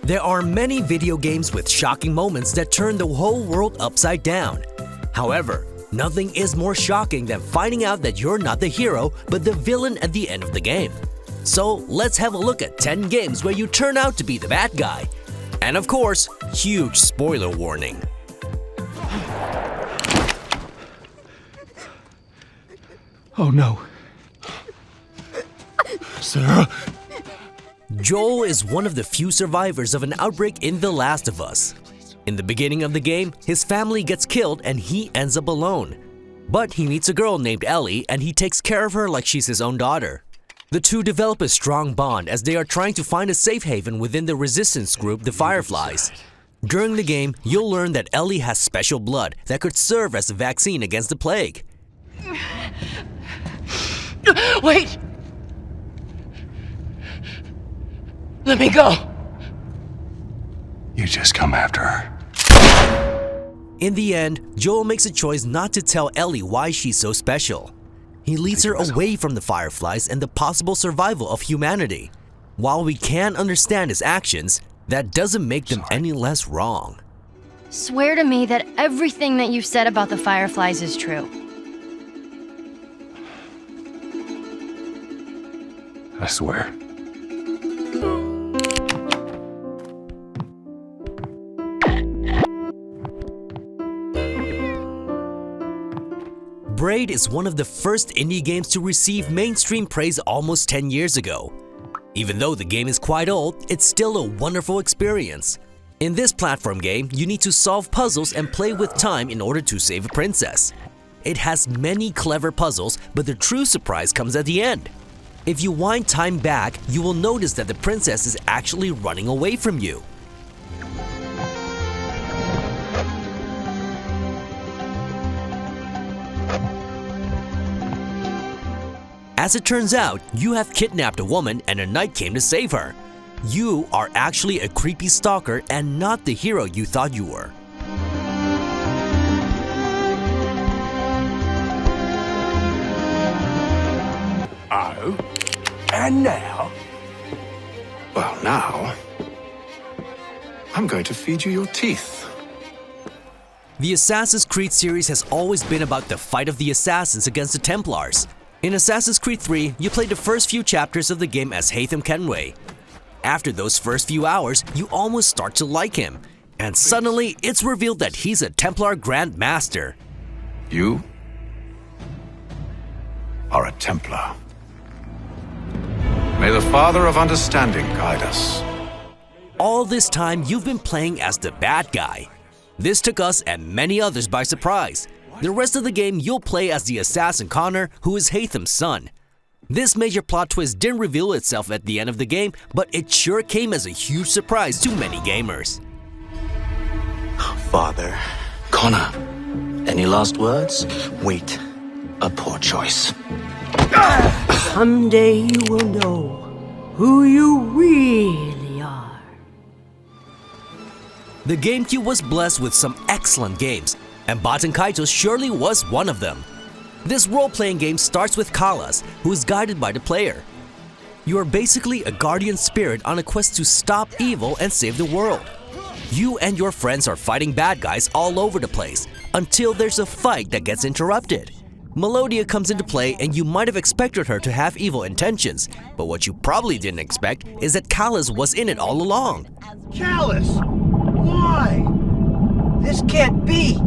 There are many video games with shocking moments that turn the whole world upside down. However, nothing is more shocking than finding out that you're not the hero but the villain at the end of the game. So let's have a look at 10 games where you turn out to be the bad guy. And of course, huge spoiler warning. Oh no. Sarah? Joel is one of the few survivors of an outbreak in The Last of Us. In the beginning of the game, his family gets killed and he ends up alone. But he meets a girl named Ellie and he takes care of her like she's his own daughter. The two develop a strong bond as they are trying to find a safe haven within the resistance group, the Fireflies. During the game, you'll learn that Ellie has special blood that could serve as a vaccine against the plague. Wait! Let me go! You just come after her. In the end, Joel makes a choice not to tell Ellie why she's so special. He leads her away from the Fireflies and the possible survival of humanity. While we can't understand his actions, that doesn't make them any less wrong. Swear to me that everything that you've said about the Fireflies is true. I swear. Braid is one of the first indie games to receive mainstream praise almost 10 years ago. Even though the game is quite old, it's still a wonderful experience. In this platform game, you need to solve puzzles and play with time in order to save a princess. It has many clever puzzles, but the true surprise comes at the end. If you wind time back, you will notice that the princess is actually running away from you. As it turns out, you have kidnapped a woman and a knight came to save her. You are actually a creepy stalker and not the hero you thought you were. Oh? And now? Well, now... I'm going to feed you your teeth. The Assassin's Creed series has always been about the fight of the assassins against the Templars. In Assassin's Creed 3, you play the first few chapters of the game as Haytham Kenway. After those first few hours, you almost start to like him. And suddenly, it's revealed that he's a Templar Grand Master. You are a Templar. May the Father of Understanding guide us. All this time, you've been playing as the bad guy. This took us and many others by surprise. The rest of the game, you'll play as the assassin Connor, who is Haytham's son. This major plot twist didn't reveal itself at the end of the game, but it sure came as a huge surprise to many gamers. Father. Connor, any last words? Wait, a poor choice. Someday you will know who you really are. The GameCube was blessed with some excellent games, and Baten Kaitos surely was one of them. This role-playing game starts with Colossus, who is guided by the player. You are basically a guardian spirit on a quest to stop evil and save the world. You and your friends are fighting bad guys all over the place, until there's a fight that gets interrupted. Melodia comes into play and you might have expected her to have evil intentions, but what you probably didn't expect is that Callus was in it all along. Callus! Why? This can't be!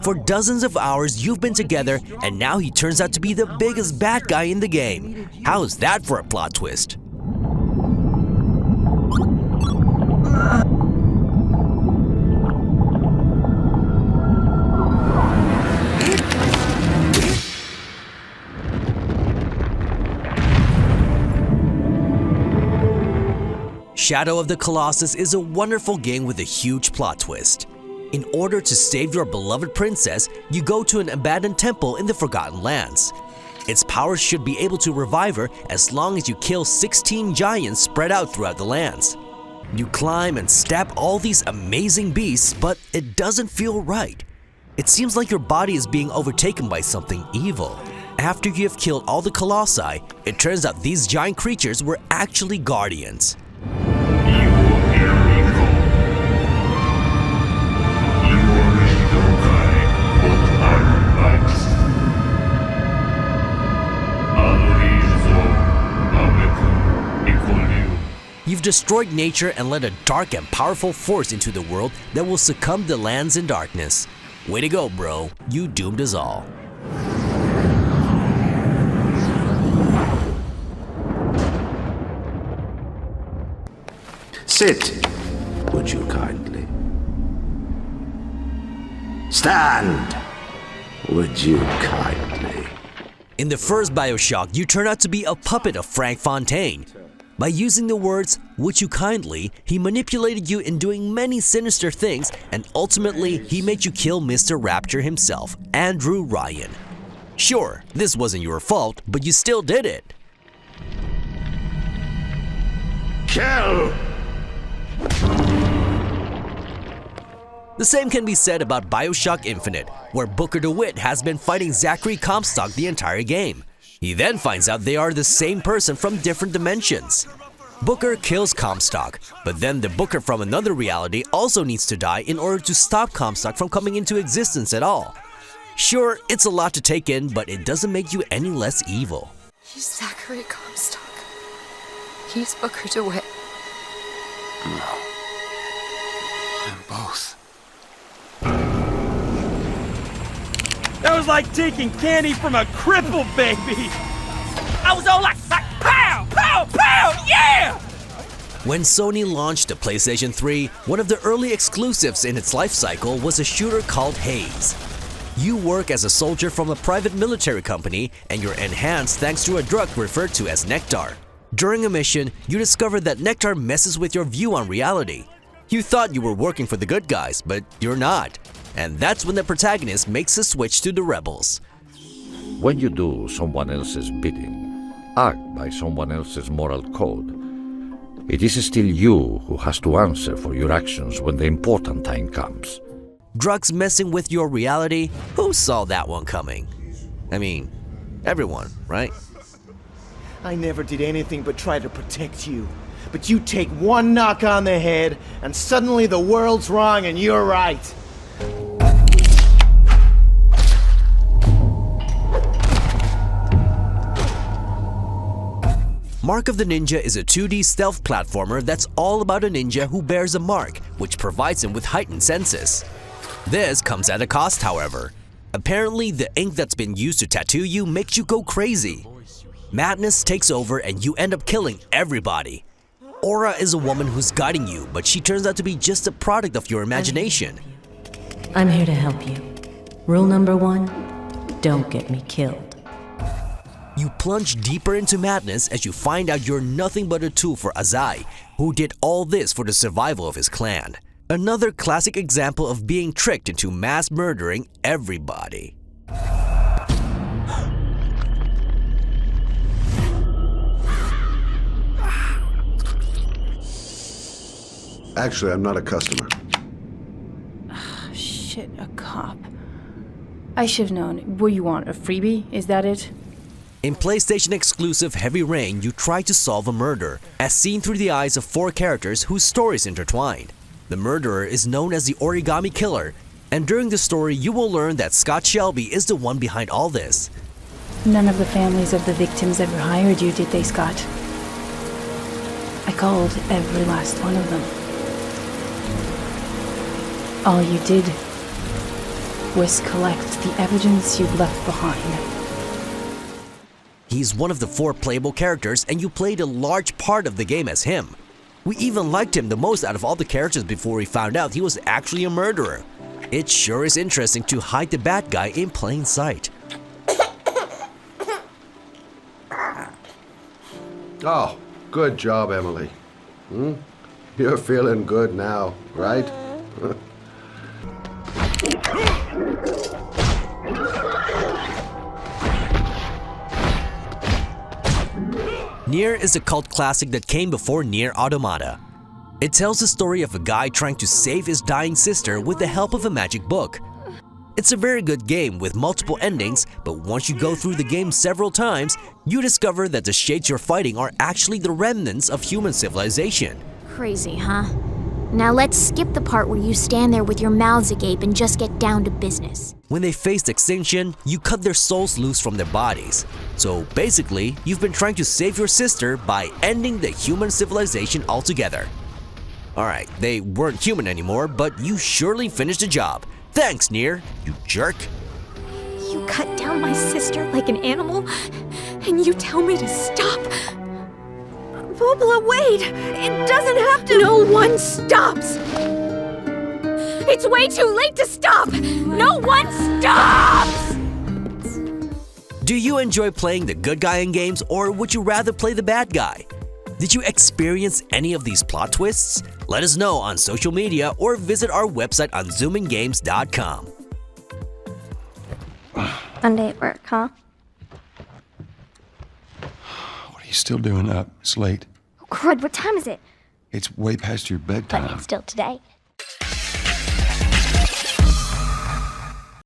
For dozens of hours you've been together and now he turns out to be the biggest bad guy in the game. How's that for a plot twist? Shadow of the Colossus is a wonderful game with a huge plot twist. In order to save your beloved princess, you go to an abandoned temple in the Forgotten Lands. Its powers should be able to revive her as long as you kill 16 giants spread out throughout the lands. You climb and stab all these amazing beasts, but it doesn't feel right. It seems like your body is being overtaken by something evil. After you have killed all the Colossi, it turns out these giant creatures were actually guardians. You've destroyed nature and let a dark and powerful force into the world that will succumb the lands in darkness. Way to go, bro. You doomed us all. Sit, would you kindly? Stand, would you kindly? In the first Bioshock, you turn out to be a puppet of Frank Fontaine. By using the words, "would you kindly," he manipulated you in doing many sinister things, and ultimately, he made you kill Mr. Rapture himself, Andrew Ryan. Sure, this wasn't your fault, but you still did it. Kill! The same can be said about Bioshock Infinite, where Booker DeWitt has been fighting Zachary Comstock the entire game. He then finds out they are the same person from different dimensions. Booker kills Comstock, but then the Booker from another reality also needs to die in order to stop Comstock from coming into existence at all. Sure, it's a lot to take in, but it doesn't make you any less evil. He's Zachary Comstock. He's Booker DeWitt. No. They're both. That was like taking candy from a crippled baby. I was all like pow, pow, pow, yeah! When Sony launched the PlayStation 3, one of the early exclusives in its life cycle was a shooter called Haze. You work as a soldier from a private military company, and you're enhanced thanks to a drug referred to as Nectar. During a mission, you discover that Nectar messes with your view on reality. You thought you were working for the good guys, but you're not. And that's when the protagonist makes a switch to the rebels. When you do someone else's bidding, act by someone else's moral code, it is still you who has to answer for your actions when the important time comes. Drugs messing with your reality? Who saw that one coming? I mean, everyone, right? I never did anything but try to protect you. But you take one knock on the head, and suddenly the world's wrong and you're right. Mark of the Ninja is a 2D stealth platformer that's all about a ninja who bears a mark, which provides him with heightened senses. This comes at a cost, however. Apparently, the ink that's been used to tattoo you makes you go crazy. Madness takes over and you end up killing everybody. Aura is a woman who's guiding you, but she turns out to be just a product of your imagination. I'm here to help you. Rule number 1, don't get me killed. You plunge deeper into madness as you find out you're nothing but a tool for Azai, who did all this for the survival of his clan. Another classic example of being tricked into mass murdering everybody. Actually, I'm not a customer. Shit, a cop. I should've known. What you want, a freebie? Is that it? In PlayStation exclusive Heavy Rain, you try to solve a murder, as seen through the eyes of 4 characters whose stories intertwine. The murderer is known as the Origami Killer, and during the story you will learn that Scott Shelby is the one behind all this. None of the families of the victims ever hired you, did they, Scott? I called every last one of them. All you did was collect the evidence you'd left behind. He's one of the 4 playable characters, and you played a large part of the game as him. We even liked him the most out of all the characters before we found out he was actually a murderer. It sure is interesting to hide the bad guy in plain sight. Oh, good job, Emily. You're feeling good now, right? Nier is a cult classic that came before Nier Automata. It tells the story of a guy trying to save his dying sister with the help of a magic book. It's a very good game with multiple endings, but once you go through the game several times, you discover that the shades you're fighting are actually the remnants of human civilization. Crazy, huh? Now let's skip the part where you stand there with your mouths agape and just get down to business. When they faced extinction, you cut their souls loose from their bodies. So basically, you've been trying to save your sister by ending the human civilization altogether. Alright, they weren't human anymore, but you surely finished the job. Thanks, Nier, you jerk. You cut down my sister like an animal, and you tell me to stop? Bubla, wait! It doesn't have to— No one stops! It's way too late to stop! No one stops! Do you enjoy playing the good guy in games, or would you rather play the bad guy? Did you experience any of these plot twists? Let us know on social media or visit our website on ZoominGames.com. Monday at work, huh? What are you still doing up? It's late. Oh, crud, what time is it? It's way past your bedtime. But it's still today.